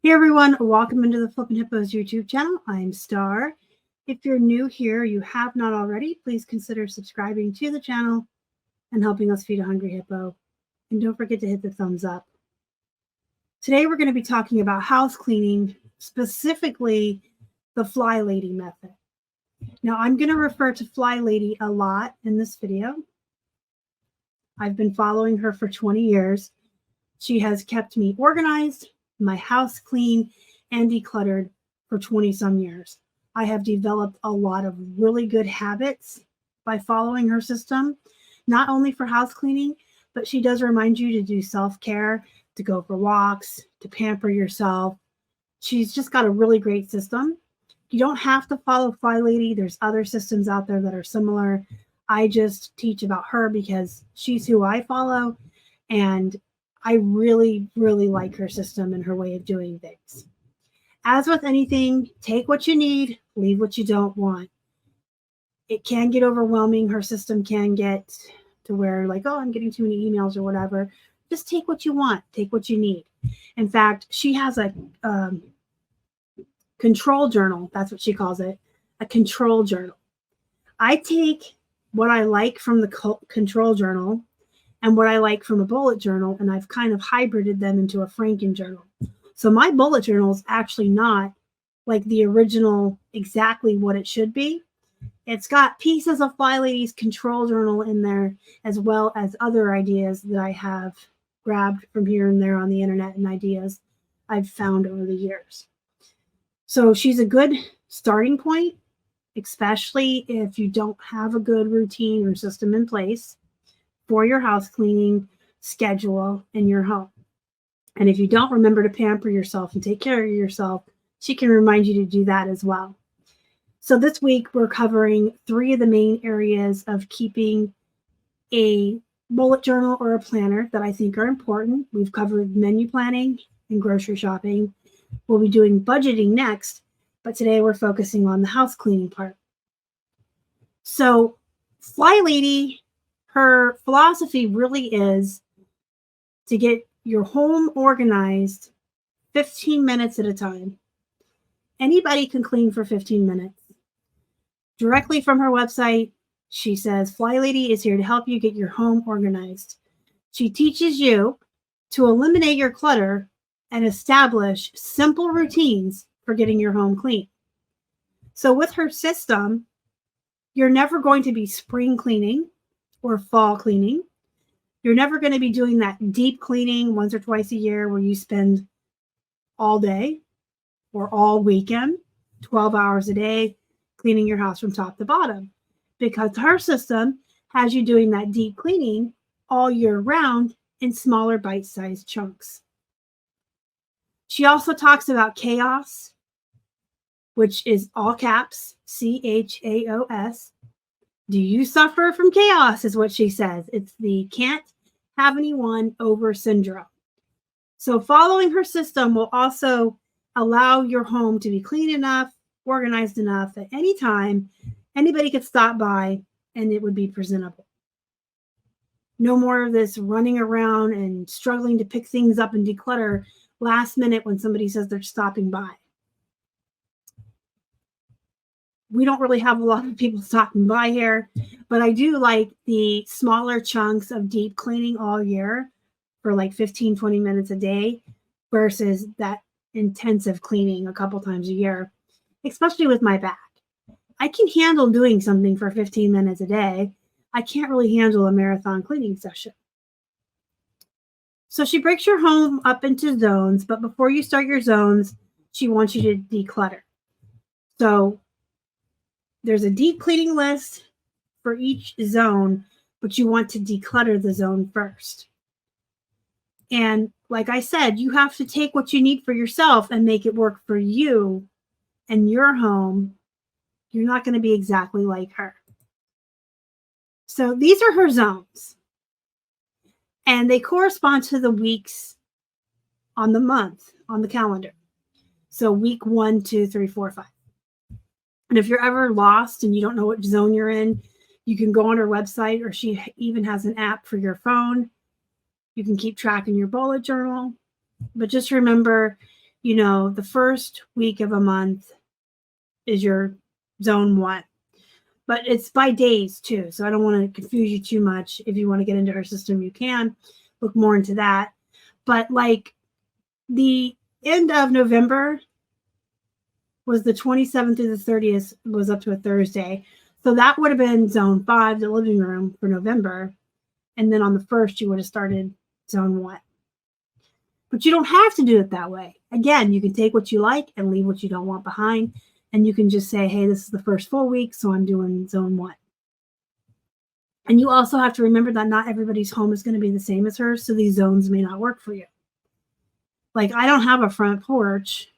Hey everyone, welcome into the Flippin' Hippos YouTube channel. I'm Star. If you're new here, you have not already, please consider subscribing to the channel and helping us feed a hungry hippo. And don't forget to hit the thumbs up. Today we're going to be talking about house cleaning, specifically the flylady method. Now I'm going to refer to flylady a lot in this video. I've been following her for 20 years. She has kept me organized, my house clean and decluttered for 20 some years. I have developed a lot of really good habits by following her system, not only for house cleaning, but she does remind you to do self-care, to go for walks, to pamper yourself. She's just got a really great system. You don't have to follow flylady. There's other systems out there that are similar. I just teach about her because she's who I follow, and I really, really like her system and her way of doing things. As with anything, take what you need, leave what you don't want. It can get overwhelming. Her system can get to where like, oh, I'm getting too many emails or whatever. Just take what you want, take what you need. In fact, she has a control journal. That's what she calls it, a control journal. I take what I like from the control journal and what I like from a bullet journal, and I've kind of hybrided them into a Franken journal. So my bullet journal is actually not like the original, exactly what it should be. It's got pieces of flylady's control journal in there, as well as other ideas that I have grabbed from here and there on the internet and ideas I've found over the years. So she's a good starting point, especially if you don't have a good routine or system in place for your house cleaning schedule in your home. And if you don't remember to pamper yourself and take care of yourself, she can remind you to do that as well. So this week we're covering 3 of the main areas of keeping a bullet journal or a planner that I think are important. We've covered menu planning and grocery shopping. We'll be doing budgeting next, but today we're focusing on the house cleaning part. So flylady, her philosophy really is to get your home organized 15 minutes at a time. Anybody can clean for 15 minutes. Directly from her website, she says, flylady is here to help you get your home organized. She teaches you to eliminate your clutter and establish simple routines for getting your home clean. So with her system, you're never going to be spring cleaning or fall cleaning. You're never going to be doing that deep cleaning once or twice a year where you spend all day or all weekend, 12 hours a day, cleaning your house from top to bottom, because her system has you doing that deep cleaning all year round in smaller bite-sized chunks. She also talks about chaos, which is all caps, CHAOS. Do you suffer from chaos, is what she says. It's the can't have anyone over syndrome. So following her system will also allow your home to be clean enough, organized enough that any time anybody could stop by and it would be presentable. No more of this running around and struggling to pick things up and declutter last minute when somebody says they're stopping by. We don't really have a lot of people stopping by here, but I do like the smaller chunks of deep cleaning all year for like 15, 20 minutes a day versus that intensive cleaning a couple times a year, especially with my back. I can handle doing something for 15 minutes a day. I can't really handle a marathon cleaning session. So she breaks your home up into zones, but before you start your zones, she wants you to declutter. So there's a deep cleaning list for each zone, but you want to declutter the zone first. And like I said, you have to take what you need for yourself and make it work for you and your home. You're not going to be exactly like her. So these are her zones. And they correspond to the weeks on the month on the calendar. So week 1, 2, 3, 4, 5. And if you're ever lost and you don't know what zone you're in, you can go on her website, or she even has an app for your phone. You can keep track in your bullet journal. But just remember, you know, the first week of a month is your zone 1. But it's by days too. So I don't want to confuse you too much. If you want to get into her system, you can look more into that. But like the end of November was the 27th through the 30th, was up to a Thursday. So that would have been zone 5, the living room, for November. And then on the 1st, you would have started zone 1. But you don't have to do it that way. Again, you can take what you like and leave what you don't want behind. And you can just say, hey, this is the first full week, so I'm doing zone 1. And you also have to remember that not everybody's home is going to be the same as hers, so these zones may not work for you. Like, I don't have a front porch,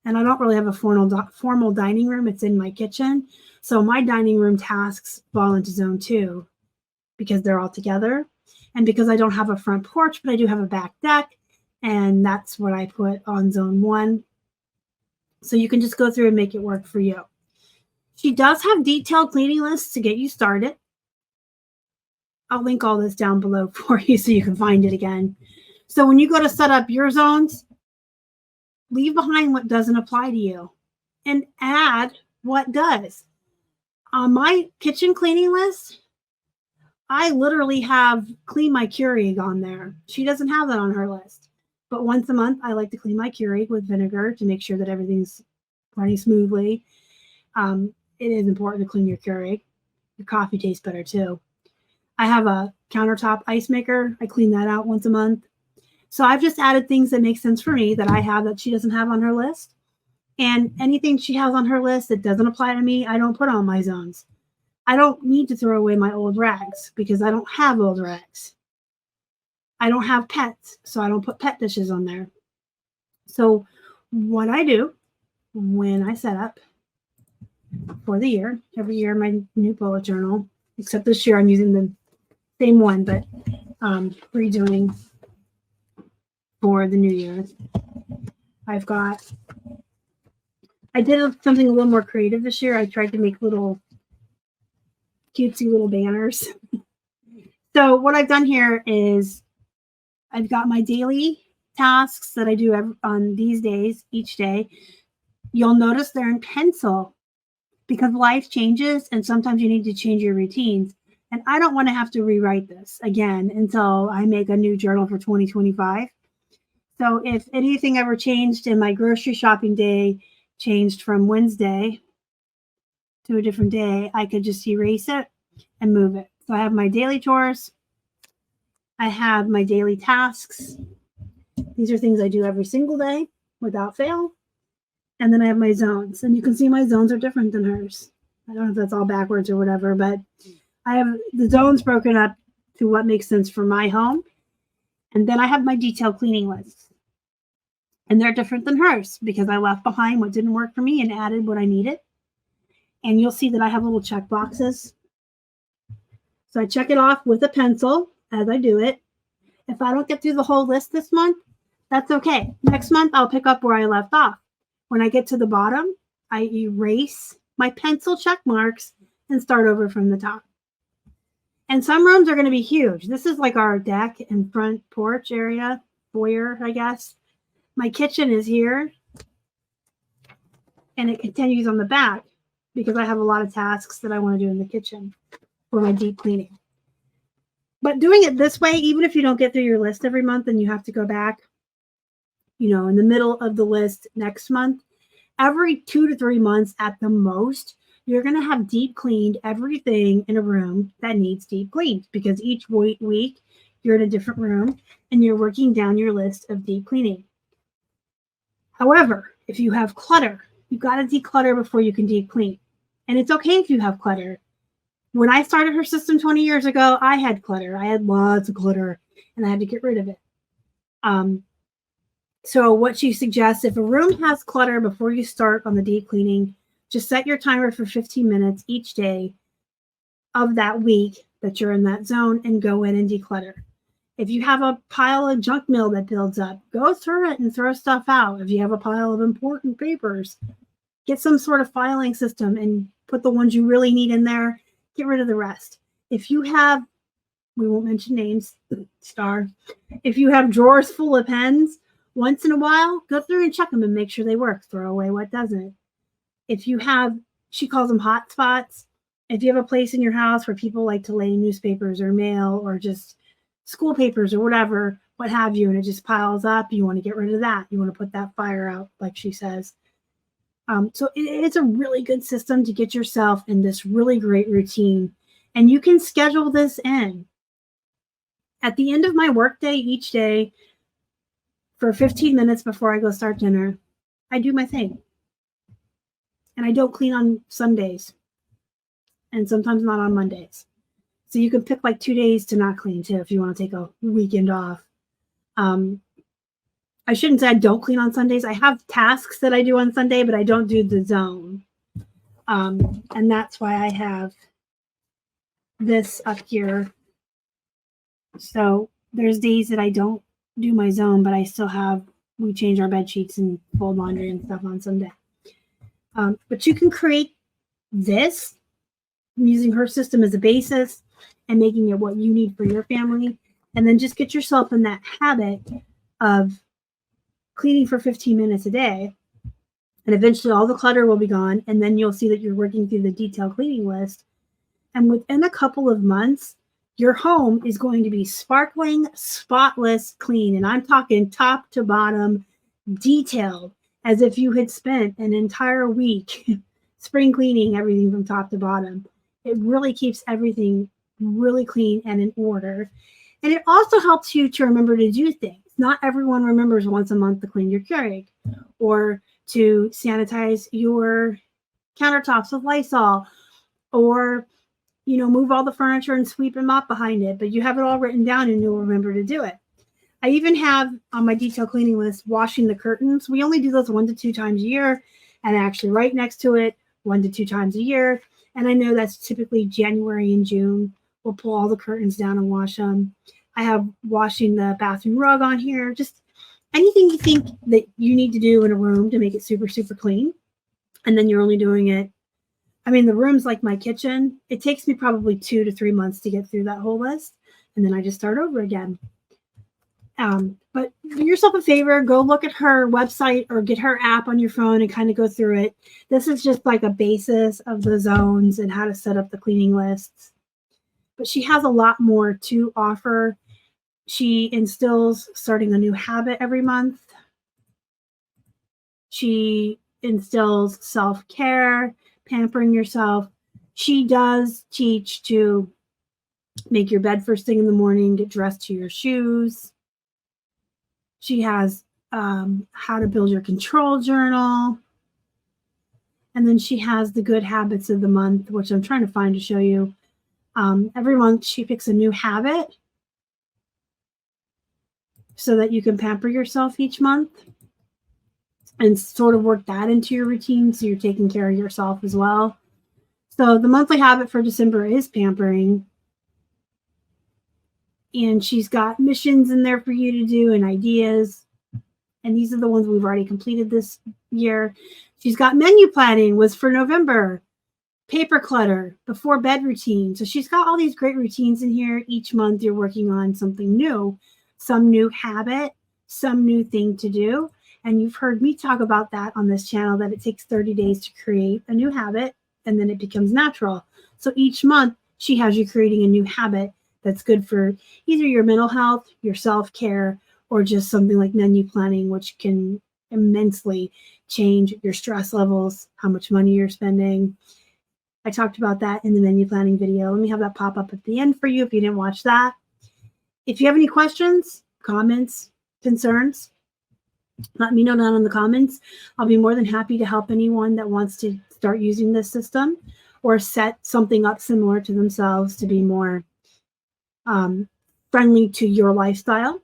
and I don't really have a formal dining room. It's in my kitchen. So my dining room tasks fall into zone 2 because they're all together. And because I don't have a front porch, but I do have a back deck, and that's what I put on zone 1. So you can just go through and make it work for you. She does have detailed cleaning lists to get you started. I'll link all this down below for you so you can find it again. So when you go to set up your zones, leave behind what doesn't apply to you and add what does. On my kitchen cleaning list, I literally have clean my Keurig on there. She doesn't have that on her list. But once a month, I like to clean my Keurig with vinegar to make sure that everything's running smoothly. It is important to clean your Keurig. Your coffee tastes better too. I have a countertop ice maker. I clean that out once a month. So I've just added things that make sense for me that I have that she doesn't have on her list. And anything she has on her list that doesn't apply to me, I don't put on my zones. I don't need to throw away my old rags because I don't have old rags. I don't have pets, so I don't put pet dishes on there. So what I do when I set up for the year, every year my new bullet journal, except this year I'm using the same one, but redoing for the new year. I did something a little more creative this year. I tried to make little cutesy little banners. So what I've done here is I've got my daily tasks that I do on these days, each day. You'll notice they're in pencil because life changes and sometimes you need to change your routines. And I don't want to have to rewrite this again until I make a new journal for 2025. So if anything ever changed and my grocery shopping day changed from Wednesday to a different day, I could just erase it and move it. So I have my daily chores. I have my daily tasks. These are things I do every single day without fail. And then I have my zones. And you can see my zones are different than hers. I don't know if that's all backwards or whatever, but I have the zones broken up to what makes sense for my home. And then I have my detailed cleaning lists. And they're different than hers because I left behind what didn't work for me and added what I needed. And you'll see that I have little check boxes. So I check it off with a pencil as I do it. If I don't get through the whole list this month, that's okay. Next month, I'll pick up where I left off. When I get to the bottom, I erase my pencil check marks and start over from the top. And some rooms are going to be huge. This is like our deck and front porch area, foyer, I guess. My kitchen is here, and it continues on the back because I have a lot of tasks that I want to do in the kitchen for my deep cleaning. But doing it this way, even if you don't get through your list every month and you have to go back, you know, in the middle of the list next month, every 2 to 3 months at the most, you're going to have deep cleaned everything in a room that needs deep cleaned because each week you're in a different room and you're working down your list of deep cleaning. However, if you have clutter, you've got to declutter before you can deep clean. And it's okay if you have clutter. When I started her system 20 years ago, I had clutter. I had lots of clutter and I had to get rid of it. So what she suggests, if a room has clutter before you start on the deep cleaning, just set your timer for 15 minutes each day of that week that you're in that zone and go in and declutter. If you have a pile of junk mail that builds up, go through it and throw stuff out. If you have a pile of important papers, get some sort of filing system and put the ones you really need in there. Get rid of the rest. If you have, we won't mention names, star. If you have drawers full of pens, Once in a while, go through and check them and make sure they work. Throw away what doesn't. If you have, she calls them hot spots. If you have a place in your house where people like to lay newspapers or mail or just school papers or whatever, what have you, and it just piles up, you want to get rid of that. You want to put that fire out, like she says. So it's a really good system to get yourself in this really great routine. And you can schedule this in. At the end of my workday each day, for 15 minutes before I go start dinner, I do my thing. And I don't clean on Sundays. And sometimes not on Mondays. So you can pick like 2 days to not clean too if you want to take a weekend off. I shouldn't say I don't clean on Sundays. I have tasks that I do on Sunday, but I don't do the zone. And that's why I have this up here. So there's days that I don't do my zone, but I still have, we change our bed sheets and fold laundry and stuff on Sunday. But you can create this using her system as a basis and making it what you need for your family. And then just get yourself in that habit of cleaning for 15 minutes a day, and eventually all the clutter will be gone, and then you'll see that you're working through the detailed cleaning list, and within a couple of months your home is going to be sparkling, spotless clean. And I'm talking top to bottom, detailed, as if you had spent an entire week spring cleaning everything from top to bottom. It really keeps everything really clean and in order, and it also helps you to remember to do things. Not everyone remembers once a month to clean your Keurig or to sanitize your countertops with Lysol or, you know, move all the furniture and sweep and mop behind it. But you have it all written down and you'll remember to do it. I even have on my detail cleaning list washing the curtains. We only do those 1 to 2 times a year, and actually right next to it 1 to 2 times a year. And I know that's typically January and June. We'll pull all the curtains down and wash them. I have washing the bathroom rug on here. Just anything you think that you need to do in a room to make it super, super clean. And then you're only doing it. I mean, the room's like my kitchen. It takes me probably 2 to 3 months to get through that whole list. And then I just start over again. But do yourself a favor, go look at her website or get her app on your phone and kind of go through it. This is just like a basis of the zones and how to set up the cleaning lists. But she has a lot more to offer. She instills starting a new habit every month. She instills self-care, pampering yourself. She does teach to make your bed first thing in the morning, get dressed to your shoes. She has how to build your control journal. And then she has the good habits of the month, which I'm trying to find to show you. Every month she picks a new habit so that you can pamper yourself each month and sort of work that into your routine so you're taking care of yourself as well. So the monthly habit for December is pampering. And she's got missions in there for you to do and ideas. And these are the ones we've already completed this year. She's got menu planning was for November. Paper clutter, before bed routine. So she's got all these great routines in here. Each month you're working on something new, some new habit, some new thing to do. And you've heard me talk about that on this channel, that it takes 30 days to create a new habit and then it becomes natural. So each month she has you creating a new habit that's good for either your mental health, your self-care, or just something like menu planning, which can immensely change your stress levels, how much money you're spending. I talked about that in the menu planning video. Let me have that pop up at the end for you if you didn't watch that. If you have any questions, comments, concerns, let me know down in the comments. I'll be more than happy to help anyone that wants to start using this system or set something up similar to themselves to be more friendly to your lifestyle.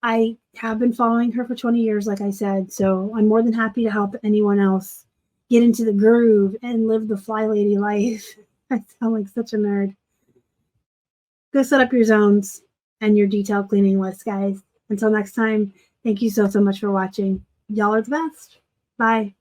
I have been following her for 20 years, like I said, so I'm more than happy to help anyone else get into the groove and live the fly lady life. I sound like such a nerd. Go set up your zones and your detailed cleaning list, guys. Until next time, thank you so much for watching. Y'all are the best. Bye.